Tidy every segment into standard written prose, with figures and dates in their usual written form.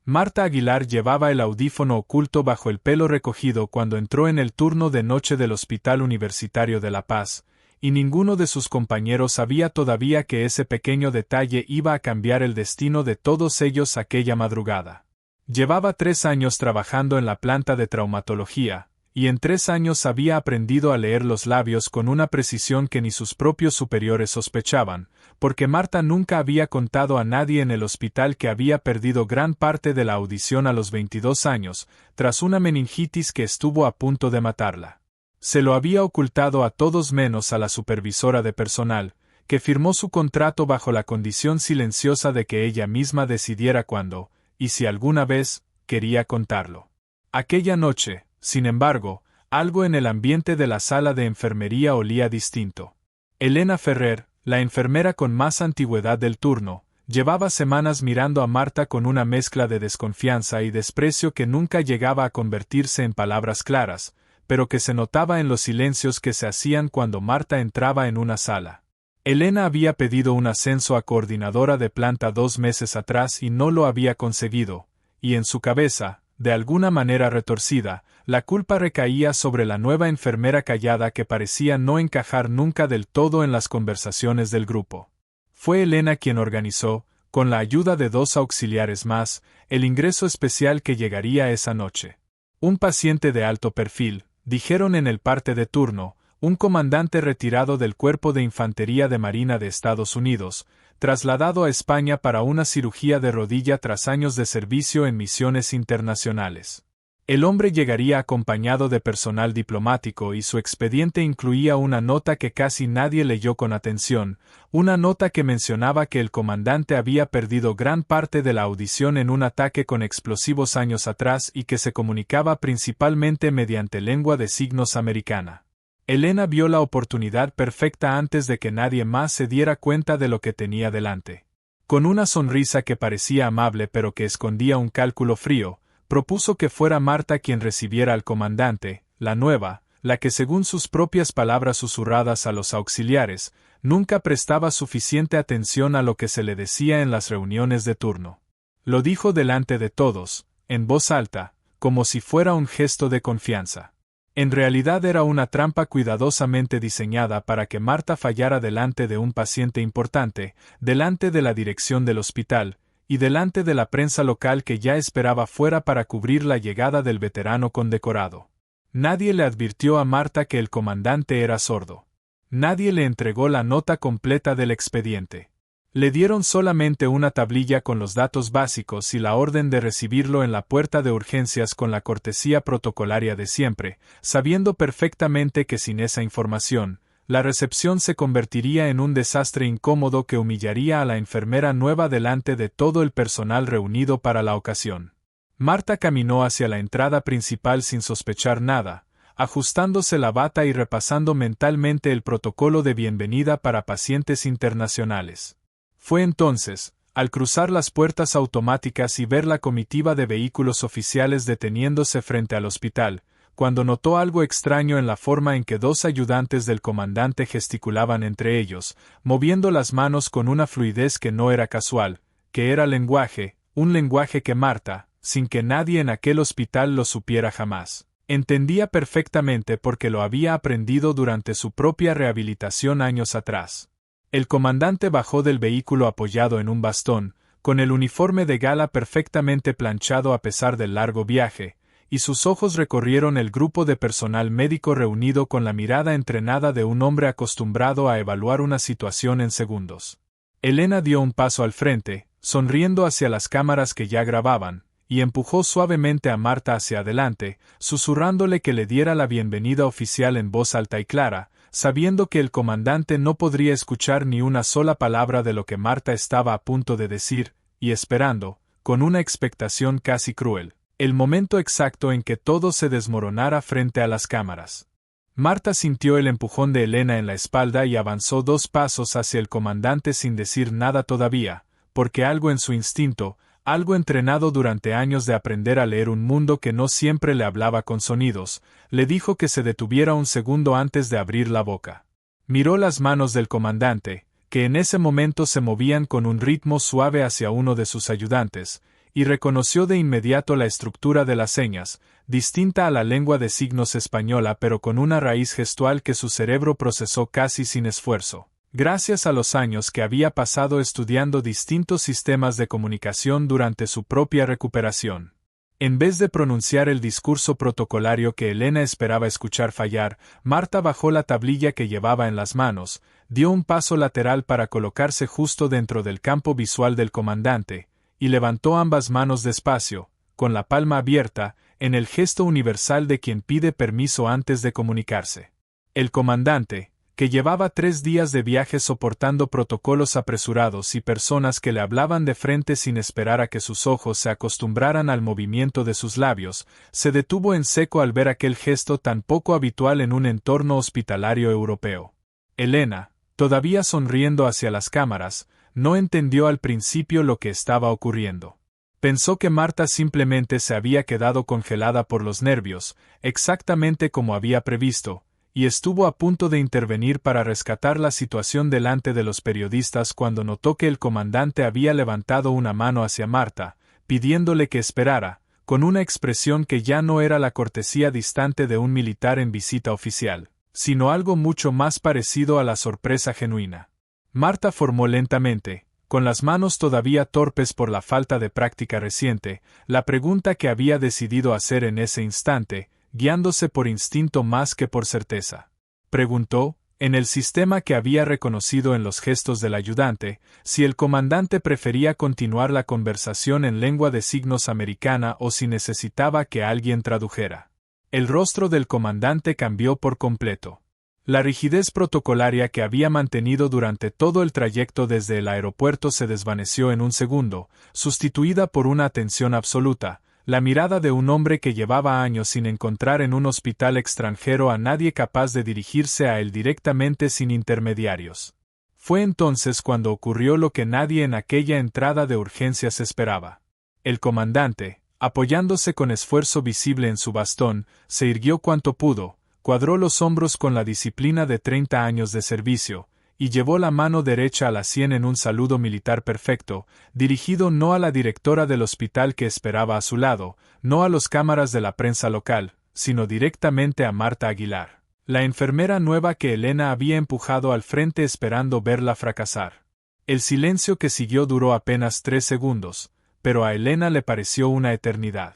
Marta Aguilar llevaba el audífono oculto bajo el pelo recogido cuando entró en el turno de noche del Hospital Universitario de La Paz, y ninguno de sus compañeros sabía todavía que ese pequeño detalle iba a cambiar el destino de todos ellos aquella madrugada. Llevaba 3 años trabajando en la planta de traumatología, y en 3 años había aprendido a leer los labios con una precisión que ni sus propios superiores sospechaban, porque Marta nunca había contado a nadie en el hospital que había perdido gran parte de la audición a los 22 años, tras una meningitis que estuvo a punto de matarla. Se lo había ocultado a todos menos a la supervisora de personal, que firmó su contrato bajo la condición silenciosa de que ella misma decidiera cuándo, y si alguna vez, quería contarlo. Aquella noche, sin embargo, algo en el ambiente de la sala de enfermería olía distinto. Elena Ferrer, la enfermera con más antigüedad del turno, llevaba semanas mirando a Marta con una mezcla de desconfianza y desprecio que nunca llegaba a convertirse en palabras claras, pero que se notaba en los silencios que se hacían cuando Marta entraba en una sala. Elena había pedido un ascenso a coordinadora de planta 2 meses atrás y no lo había conseguido, y en su cabeza, de alguna manera retorcida, la culpa recaía sobre la nueva enfermera callada que parecía no encajar nunca del todo en las conversaciones del grupo. Fue Elena quien organizó, con la ayuda de 2 auxiliares más, el ingreso especial que llegaría esa noche. Un paciente de alto perfil, dijeron en el parte de turno, un comandante retirado del Cuerpo de Infantería de Marina de Estados Unidos, trasladado a España para una cirugía de rodilla tras años de servicio en misiones internacionales. El hombre llegaría acompañado de personal diplomático y su expediente incluía una nota que casi nadie leyó con atención, una nota que mencionaba que el comandante había perdido gran parte de la audición en un ataque con explosivos años atrás y que se comunicaba principalmente mediante lengua de signos americana. Elena vio la oportunidad perfecta antes de que nadie más se diera cuenta de lo que tenía delante. Con una sonrisa que parecía amable pero que escondía un cálculo frío, propuso que fuera Marta quien recibiera al comandante, la nueva, la que según sus propias palabras susurradas a los auxiliares, nunca prestaba suficiente atención a lo que se le decía en las reuniones de turno. Lo dijo delante de todos, en voz alta, como si fuera un gesto de confianza. En realidad era una trampa cuidadosamente diseñada para que Marta fallara delante de un paciente importante, delante de la dirección del hospital, y delante de la prensa local que ya esperaba fuera para cubrir la llegada del veterano condecorado. Nadie le advirtió a Marta que el comandante era sordo. Nadie le entregó la nota completa del expediente. Le dieron solamente una tablilla con los datos básicos y la orden de recibirlo en la puerta de urgencias con la cortesía protocolaria de siempre, sabiendo perfectamente que sin esa información, la recepción se convertiría en un desastre incómodo que humillaría a la enfermera nueva delante de todo el personal reunido para la ocasión. Marta caminó hacia la entrada principal sin sospechar nada, ajustándose la bata y repasando mentalmente el protocolo de bienvenida para pacientes internacionales. Fue entonces, al cruzar las puertas automáticas y ver la comitiva de vehículos oficiales deteniéndose frente al hospital, cuando notó algo extraño en la forma en que 2 ayudantes del comandante gesticulaban entre ellos, moviendo las manos con una fluidez que no era casual, que era lenguaje, un lenguaje que Marta, sin que nadie en aquel hospital lo supiera jamás, entendía perfectamente porque lo había aprendido durante su propia rehabilitación años atrás. El comandante bajó del vehículo apoyado en un bastón, con el uniforme de gala perfectamente planchado a pesar del largo viaje, y sus ojos recorrieron el grupo de personal médico reunido con la mirada entrenada de un hombre acostumbrado a evaluar una situación en segundos. Elena dio un paso al frente, sonriendo hacia las cámaras que ya grababan, y empujó suavemente a Marta hacia adelante, susurrándole que le diera la bienvenida oficial en voz alta y clara, sabiendo que el comandante no podría escuchar ni una sola palabra de lo que Marta estaba a punto de decir, y esperando, con una expectación casi cruel, el momento exacto en que todo se desmoronara frente a las cámaras. Marta sintió el empujón de Elena en la espalda y avanzó 2 pasos hacia el comandante sin decir nada todavía, porque algo en su instinto, algo entrenado durante años de aprender a leer un mundo que no siempre le hablaba con sonidos, le dijo que se detuviera un segundo antes de abrir la boca. Miró las manos del comandante, que en ese momento se movían con un ritmo suave hacia uno de sus ayudantes, y reconoció de inmediato la estructura de las señas, distinta a la lengua de signos española pero con una raíz gestual que su cerebro procesó casi sin esfuerzo, gracias a los años que había pasado estudiando distintos sistemas de comunicación durante su propia recuperación. En vez de pronunciar el discurso protocolario que Elena esperaba escuchar fallar, Marta bajó la tablilla que llevaba en las manos, dio un paso lateral para colocarse justo dentro del campo visual del comandante, y levantó ambas manos despacio, con la palma abierta, en el gesto universal de quien pide permiso antes de comunicarse. El comandante, que llevaba 3 días de viaje soportando protocolos apresurados y personas que le hablaban de frente sin esperar a que sus ojos se acostumbraran al movimiento de sus labios, se detuvo en seco al ver aquel gesto tan poco habitual en un entorno hospitalario europeo. Elena, todavía sonriendo hacia las cámaras, no entendió al principio lo que estaba ocurriendo. Pensó que Marta simplemente se había quedado congelada por los nervios, exactamente como había previsto, y estuvo a punto de intervenir para rescatar la situación delante de los periodistas cuando notó que el comandante había levantado una mano hacia Marta, pidiéndole que esperara, con una expresión que ya no era la cortesía distante de un militar en visita oficial, sino algo mucho más parecido a la sorpresa genuina. Marta formó lentamente, con las manos todavía torpes por la falta de práctica reciente, la pregunta que había decidido hacer en ese instante, guiándose por instinto más que por certeza. Preguntó, en el sistema que había reconocido en los gestos del ayudante, si el comandante prefería continuar la conversación en lengua de signos americana o si necesitaba que alguien tradujera. El rostro del comandante cambió por completo. La rigidez protocolaria que había mantenido durante todo el trayecto desde el aeropuerto se desvaneció en un segundo, sustituida por una atención absoluta, la mirada de un hombre que llevaba años sin encontrar en un hospital extranjero a nadie capaz de dirigirse a él directamente sin intermediarios. Fue entonces cuando ocurrió lo que nadie en aquella entrada de urgencias esperaba. El comandante, apoyándose con esfuerzo visible en su bastón, se irguió cuanto pudo, cuadró los hombros con la disciplina de 30 años de servicio, y llevó la mano derecha a la sien en un saludo militar perfecto, dirigido no a la directora del hospital que esperaba a su lado, no a los cámaras de la prensa local, sino directamente a Marta Aguilar, la enfermera nueva que Elena había empujado al frente esperando verla fracasar. El silencio que siguió duró apenas 3 segundos, pero a Elena le pareció una eternidad.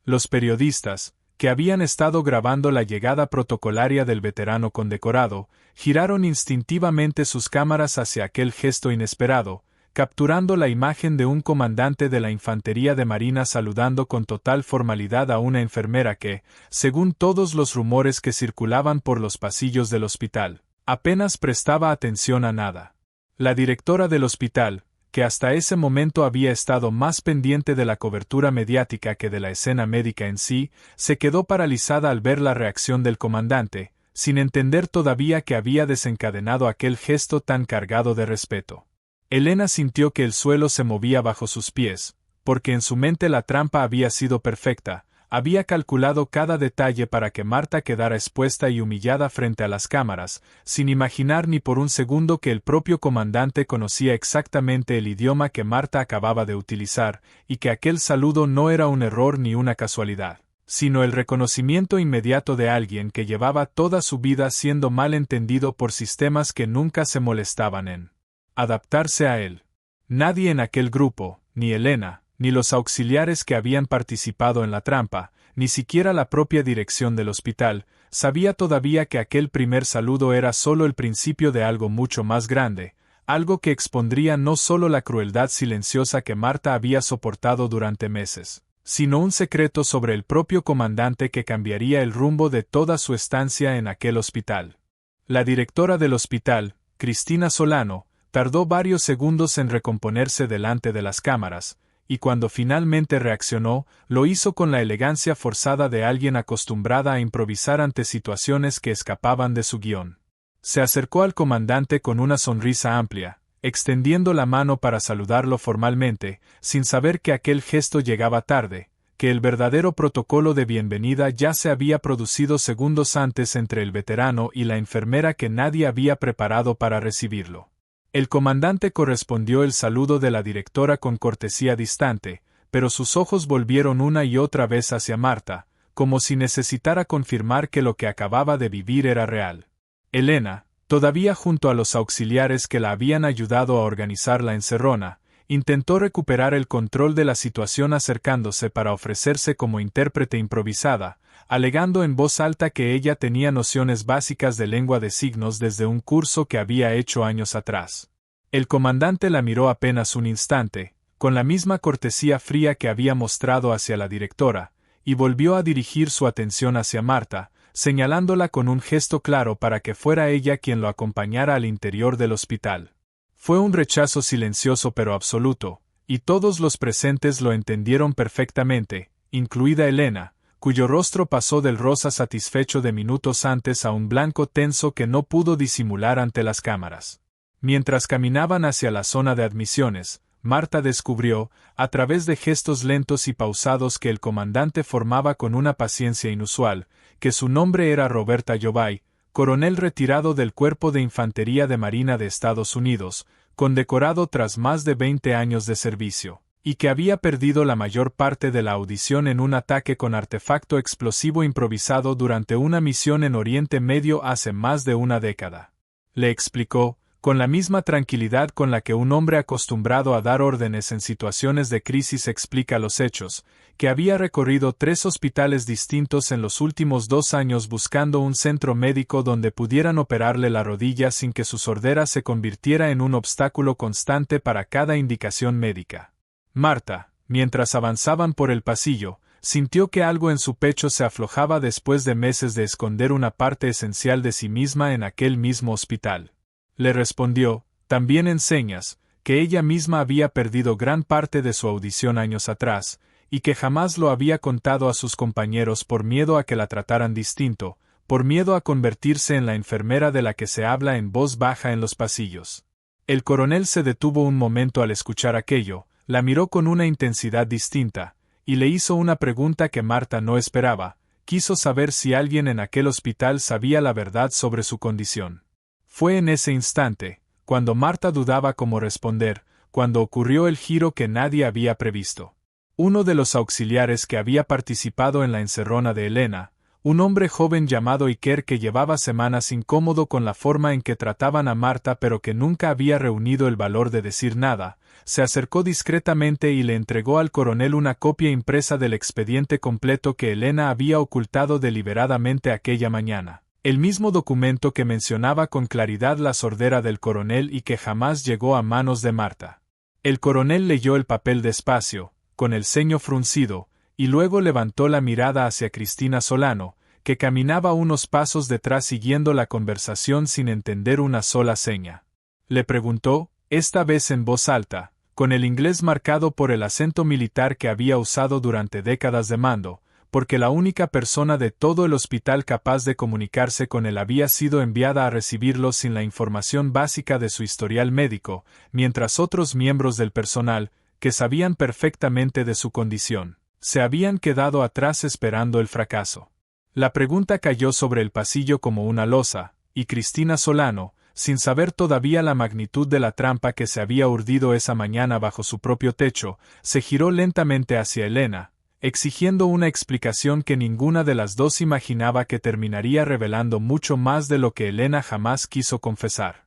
Los periodistas, que habían estado grabando la llegada protocolaria del veterano condecorado, giraron instintivamente sus cámaras hacia aquel gesto inesperado, capturando la imagen de un comandante de la Infantería de Marina saludando con total formalidad a una enfermera que, según todos los rumores que circulaban por los pasillos del hospital, apenas prestaba atención a nada. La directora del hospital, que hasta ese momento había estado más pendiente de la cobertura mediática que de la escena médica en sí, se quedó paralizada al ver la reacción del comandante, sin entender todavía que había desencadenado aquel gesto tan cargado de respeto. Elena sintió que el suelo se movía bajo sus pies, porque en su mente la trampa había sido perfecta, había calculado cada detalle para que Marta quedara expuesta y humillada frente a las cámaras, sin imaginar ni por un segundo que el propio comandante conocía exactamente el idioma que Marta acababa de utilizar, y que aquel saludo no era un error ni una casualidad, sino el reconocimiento inmediato de alguien que llevaba toda su vida siendo mal entendido por sistemas que nunca se molestaban en adaptarse a él. Nadie en aquel grupo, ni Elena, ni los auxiliares que habían participado en la trampa, ni siquiera la propia dirección del hospital, sabía todavía que aquel primer saludo era solo el principio de algo mucho más grande, algo que expondría no solo la crueldad silenciosa que Marta había soportado durante meses, sino un secreto sobre el propio comandante que cambiaría el rumbo de toda su estancia en aquel hospital. La directora del hospital, Cristina Solano, tardó varios segundos en recomponerse delante de las cámaras, y cuando finalmente reaccionó, lo hizo con la elegancia forzada de alguien acostumbrada a improvisar ante situaciones que escapaban de su guión. Se acercó al comandante con una sonrisa amplia, extendiendo la mano para saludarlo formalmente, sin saber que aquel gesto llegaba tarde, que el verdadero protocolo de bienvenida ya se había producido segundos antes entre el veterano y la enfermera que nadie había preparado para recibirlo. El comandante correspondió el saludo de la directora con cortesía distante, pero sus ojos volvieron una y otra vez hacia Marta, como si necesitara confirmar que lo que acababa de vivir era real. Elena, todavía junto a los auxiliares que la habían ayudado a organizar la encerrona, intentó recuperar el control de la situación acercándose para ofrecerse como intérprete improvisada, alegando en voz alta que ella tenía nociones básicas de lengua de signos desde un curso que había hecho años atrás. El comandante la miró apenas un instante, con la misma cortesía fría que había mostrado hacia la directora, y volvió a dirigir su atención hacia Marta, señalándola con un gesto claro para que fuera ella quien lo acompañara al interior del hospital. Fue un rechazo silencioso pero absoluto, y todos los presentes lo entendieron perfectamente, incluida Elena, cuyo rostro pasó del rosa satisfecho de minutos antes a un blanco tenso que no pudo disimular ante las cámaras. Mientras caminaban hacia la zona de admisiones, Marta descubrió, a través de gestos lentos y pausados que el comandante formaba con una paciencia inusual, que su nombre era Roberta Jovay, coronel retirado del Cuerpo de Infantería de Marina de Estados Unidos, condecorado tras más de 20 años de servicio, y que había perdido la mayor parte de la audición en un ataque con artefacto explosivo improvisado durante una misión en Oriente Medio hace más de una década. Le explicó, con la misma tranquilidad con la que un hombre acostumbrado a dar órdenes en situaciones de crisis explica los hechos, que había recorrido 3 hospitales distintos en los últimos 2 años buscando un centro médico donde pudieran operarle la rodilla sin que su sordera se convirtiera en un obstáculo constante para cada indicación médica. Marta, mientras avanzaban por el pasillo, sintió que algo en su pecho se aflojaba después de meses de esconder una parte esencial de sí misma en aquel mismo hospital. Le respondió, también en señas, que ella misma había perdido gran parte de su audición años atrás, y que jamás lo había contado a sus compañeros por miedo a que la trataran distinto, por miedo a convertirse en la enfermera de la que se habla en voz baja en los pasillos. El coronel se detuvo un momento al escuchar aquello, la miró con una intensidad distinta, y le hizo una pregunta que Marta no esperaba, quiso saber si alguien en aquel hospital sabía la verdad sobre su condición. Fue en ese instante, cuando Marta dudaba cómo responder, cuando ocurrió el giro que nadie había previsto. Uno de los auxiliares que había participado en la encerrona de Elena, un hombre joven llamado Iker que llevaba semanas incómodo con la forma en que trataban a Marta pero que nunca había reunido el valor de decir nada, se acercó discretamente y le entregó al coronel una copia impresa del expediente completo que Elena había ocultado deliberadamente aquella mañana. El mismo documento que mencionaba con claridad la sordera del coronel y que jamás llegó a manos de Marta. El coronel leyó el papel despacio, con el ceño fruncido, y luego levantó la mirada hacia Cristina Solano, que caminaba unos pasos detrás siguiendo la conversación sin entender una sola seña. Le preguntó, esta vez en voz alta, con el inglés marcado por el acento militar que había usado durante décadas de mando, porque la única persona de todo el hospital capaz de comunicarse con él había sido enviada a recibirlo sin la información básica de su historial médico, mientras otros miembros del personal, que sabían perfectamente de su condición, se habían quedado atrás esperando el fracaso. La pregunta cayó sobre el pasillo como una losa, y Cristina Solano, sin saber todavía la magnitud de la trampa que se había urdido esa mañana bajo su propio techo, se giró lentamente hacia Elena, exigiendo una explicación que ninguna de las dos imaginaba que terminaría revelando mucho más de lo que Elena jamás quiso confesar.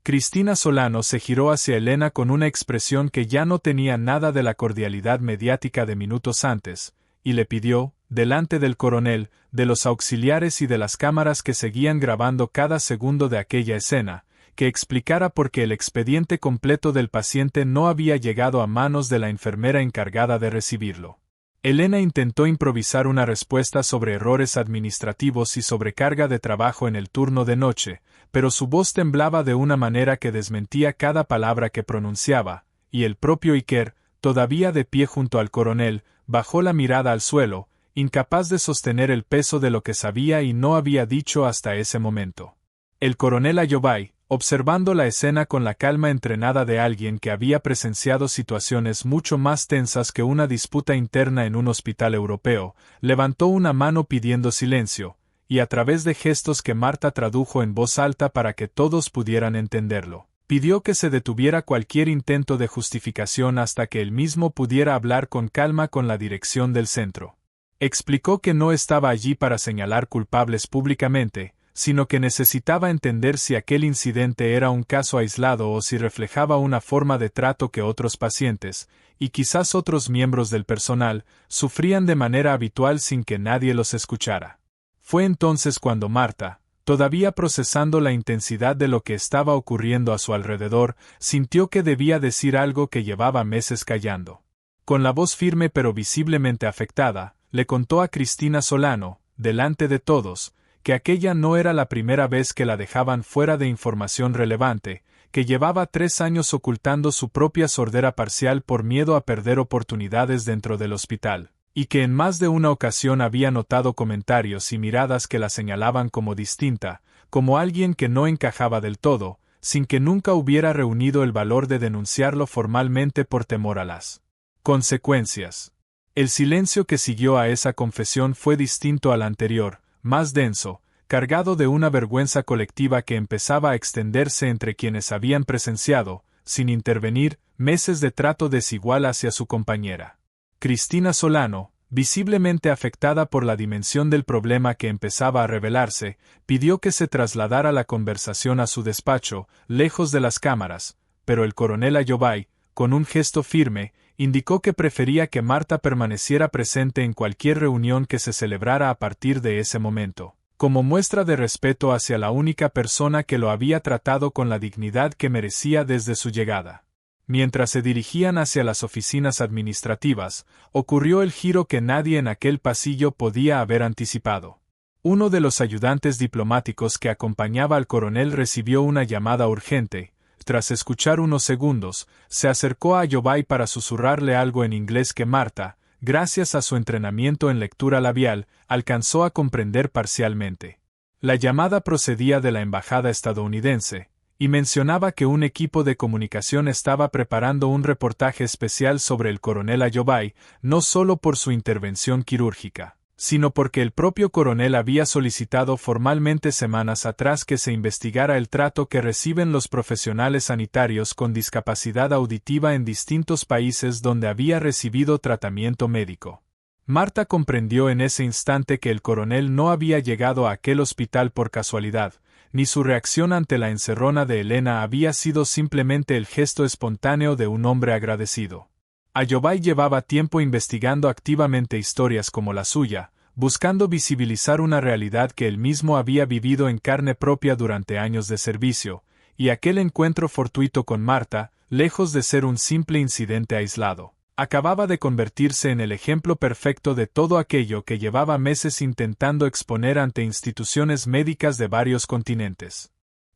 Cristina Solano se giró hacia Elena con una expresión que ya no tenía nada de la cordialidad mediática de minutos antes, y le pidió, delante del coronel, de los auxiliares y de las cámaras que seguían grabando cada segundo de aquella escena, que explicara por qué el expediente completo del paciente no había llegado a manos de la enfermera encargada de recibirlo. Elena intentó improvisar una respuesta sobre errores administrativos y sobrecarga de trabajo en el turno de noche, pero su voz temblaba de una manera que desmentía cada palabra que pronunciaba, y el propio Iker, todavía de pie junto al coronel, bajó la mirada al suelo, incapaz de sostener el peso de lo que sabía y no había dicho hasta ese momento. El coronel Ayobay, observando la escena con la calma entrenada de alguien que había presenciado situaciones mucho más tensas que una disputa interna en un hospital europeo, levantó una mano pidiendo silencio, y a través de gestos que Marta tradujo en voz alta para que todos pudieran entenderlo, Pidió que se detuviera cualquier intento de justificación hasta que él mismo pudiera hablar con calma con la dirección del centro. Explicó que no estaba allí para señalar culpables públicamente, sino que necesitaba entender si aquel incidente era un caso aislado o si reflejaba una forma de trato que otros pacientes, y quizás otros miembros del personal, sufrían de manera habitual sin que nadie los escuchara. Fue entonces cuando Marta, todavía procesando la intensidad de lo que estaba ocurriendo a su alrededor, sintió que debía decir algo que llevaba meses callando. Con la voz firme pero visiblemente afectada, le contó a Cristina Solano, delante de todos, que aquella no era la primera vez que la dejaban fuera de información relevante, que llevaba 3 años ocultando su propia sordera parcial por miedo a perder oportunidades dentro del hospital, y que en más de una ocasión había notado comentarios y miradas que la señalaban como distinta, como alguien que no encajaba del todo, sin que nunca hubiera reunido el valor de denunciarlo formalmente por temor a las consecuencias. El silencio que siguió a esa confesión fue distinto al anterior, más denso, cargado de una vergüenza colectiva que empezaba a extenderse entre quienes habían presenciado, sin intervenir, meses de trato desigual hacia su compañera. Cristina Solano, visiblemente afectada por la dimensión del problema que empezaba a revelarse, pidió que se trasladara la conversación a su despacho, lejos de las cámaras, pero el coronel Ayobay, con un gesto firme, indicó que prefería que Marta permaneciera presente en cualquier reunión que se celebrara a partir de ese momento, como muestra de respeto hacia la única persona que lo había tratado con la dignidad que merecía desde su llegada. Mientras se dirigían hacia las oficinas administrativas, ocurrió el giro que nadie en aquel pasillo podía haber anticipado. Uno de los ayudantes diplomáticos que acompañaba al coronel recibió una llamada urgente. Tras escuchar unos segundos, se acercó a Ayobay para susurrarle algo en inglés que Marta, gracias a su entrenamiento en lectura labial, alcanzó a comprender parcialmente. La llamada procedía de la embajada estadounidense, y mencionaba que un equipo de comunicación estaba preparando un reportaje especial sobre el coronel Ayobay, no solo por su intervención quirúrgica, sino porque el propio coronel había solicitado formalmente semanas atrás que se investigara el trato que reciben los profesionales sanitarios con discapacidad auditiva en distintos países donde había recibido tratamiento médico. Marta comprendió en ese instante que el coronel no había llegado a aquel hospital por casualidad, ni su reacción ante la encerrona de Elena había sido simplemente el gesto espontáneo de un hombre agradecido. Ayobay llevaba tiempo investigando activamente historias como la suya, buscando visibilizar una realidad que él mismo había vivido en carne propia durante años de servicio, y aquel encuentro fortuito con Marta, lejos de ser un simple incidente aislado, acababa de convertirse en el ejemplo perfecto de todo aquello que llevaba meses intentando exponer ante instituciones médicas de varios continentes.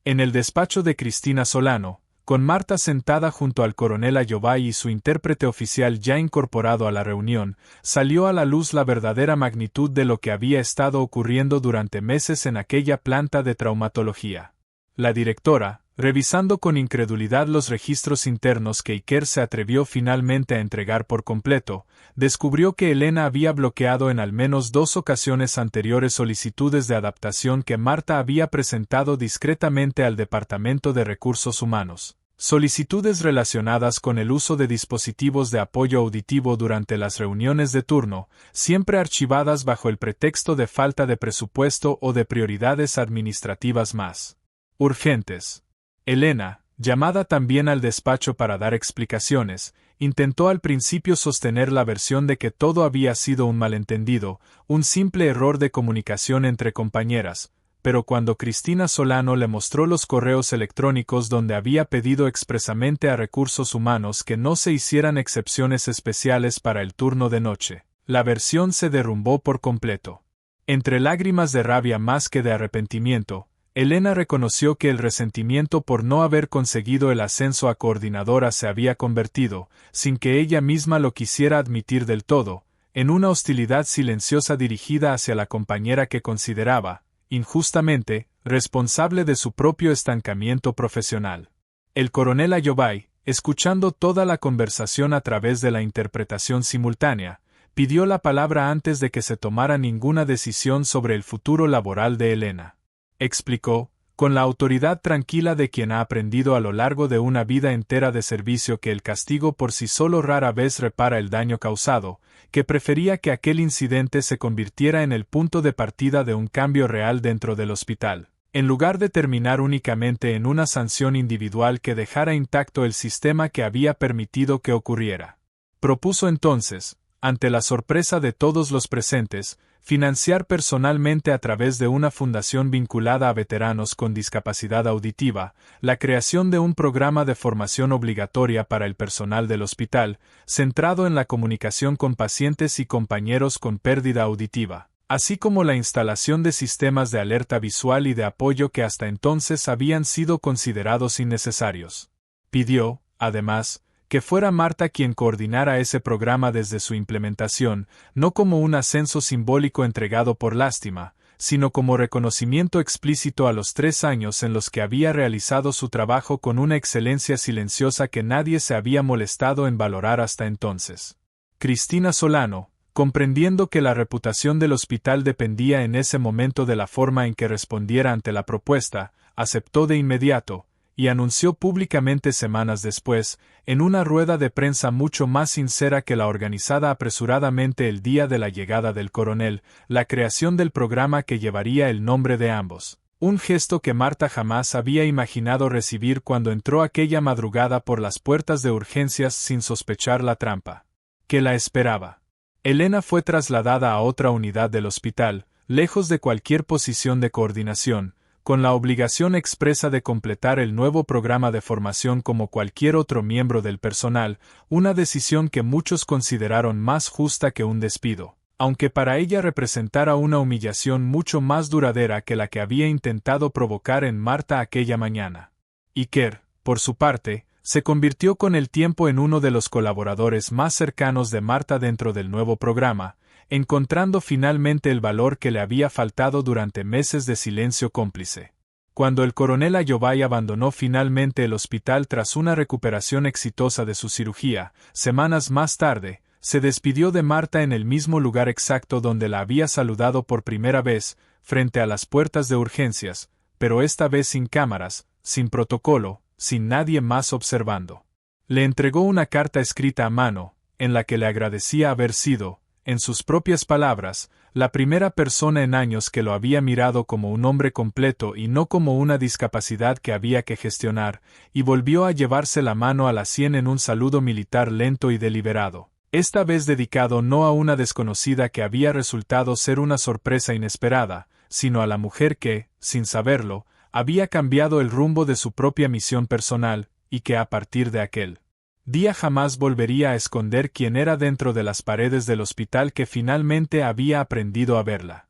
En el despacho de Cristina Solano, con Marta sentada junto al coronel Ayobay y su intérprete oficial ya incorporado a la reunión, salió a la luz la verdadera magnitud de lo que había estado ocurriendo durante meses en aquella planta de traumatología. La directora, revisando con incredulidad los registros internos que Iker se atrevió finalmente a entregar por completo, descubrió que Elena había bloqueado en al menos 2 ocasiones anteriores solicitudes de adaptación que Marta había presentado discretamente al Departamento de Recursos Humanos. Solicitudes relacionadas con el uso de dispositivos de apoyo auditivo durante las reuniones de turno, siempre archivadas bajo el pretexto de falta de presupuesto o de prioridades administrativas más urgentes. Elena, llamada también al despacho para dar explicaciones, intentó al principio sostener la versión de que todo había sido un malentendido, un simple error de comunicación entre compañeras, pero cuando Cristina Solano le mostró los correos electrónicos donde había pedido expresamente a Recursos Humanos que no se hicieran excepciones especiales para el turno de noche, la versión se derrumbó por completo. Entre lágrimas de rabia más que de arrepentimiento, Elena reconoció que el resentimiento por no haber conseguido el ascenso a coordinadora se había convertido, sin que ella misma lo quisiera admitir del todo, en una hostilidad silenciosa dirigida hacia la compañera que consideraba, injustamente, responsable de su propio estancamiento profesional. El coronel Ayobay, escuchando toda la conversación a través de la interpretación simultánea, pidió la palabra antes de que se tomara ninguna decisión sobre el futuro laboral de Elena. Explicó, con la autoridad tranquila de quien ha aprendido a lo largo de una vida entera de servicio que el castigo por sí solo rara vez repara el daño causado, que prefería que aquel incidente se convirtiera en el punto de partida de un cambio real dentro del hospital, en lugar de terminar únicamente en una sanción individual que dejara intacto el sistema que había permitido que ocurriera. Propuso entonces, ante la sorpresa de todos los presentes, financiar personalmente a través de una fundación vinculada a veteranos con discapacidad auditiva, la creación de un programa de formación obligatoria para el personal del hospital, centrado en la comunicación con pacientes y compañeros con pérdida auditiva, así como la instalación de sistemas de alerta visual y de apoyo que hasta entonces habían sido considerados innecesarios. Pidió, además, que fuera Marta quien coordinara ese programa desde su implementación, no como un ascenso simbólico entregado por lástima, sino como reconocimiento explícito a los 3 años en los que había realizado su trabajo con una excelencia silenciosa que nadie se había molestado en valorar hasta entonces. Cristina Solano, comprendiendo que la reputación del hospital dependía en ese momento de la forma en que respondiera ante la propuesta, aceptó de inmediato, y anunció públicamente semanas después, en una rueda de prensa mucho más sincera que la organizada apresuradamente el día de la llegada del coronel, la creación del programa que llevaría el nombre de ambos. Un gesto que Marta jamás había imaginado recibir cuando entró aquella madrugada por las puertas de urgencias sin sospechar la trampa que la esperaba. Elena fue trasladada a otra unidad del hospital, lejos de cualquier posición de coordinación, con la obligación expresa de completar el nuevo programa de formación como cualquier otro miembro del personal, una decisión que muchos consideraron más justa que un despido, aunque para ella representara una humillación mucho más duradera que la que había intentado provocar en Marta aquella mañana. Iker, por su parte, se convirtió con el tiempo en uno de los colaboradores más cercanos de Marta dentro del nuevo programa, encontrando finalmente el valor que le había faltado durante meses de silencio cómplice. Cuando el coronel Ayobay abandonó finalmente el hospital tras una recuperación exitosa de su cirugía, semanas más tarde, se despidió de Marta en el mismo lugar exacto donde la había saludado por primera vez, frente a las puertas de urgencias, pero esta vez sin cámaras, sin protocolo, sin nadie más observando. Le entregó una carta escrita a mano, en la que le agradecía haber sido, en sus propias palabras, la primera persona en años que lo había mirado como un hombre completo y no como una discapacidad que había que gestionar, y volvió a llevarse la mano a la sien en un saludo militar lento y deliberado, esta vez dedicado no a una desconocida que había resultado ser una sorpresa inesperada, sino a la mujer que, sin saberlo, había cambiado el rumbo de su propia misión personal, y que a partir de aquel día jamás volvería a esconder quién era dentro de las paredes del hospital que finalmente había aprendido a verla.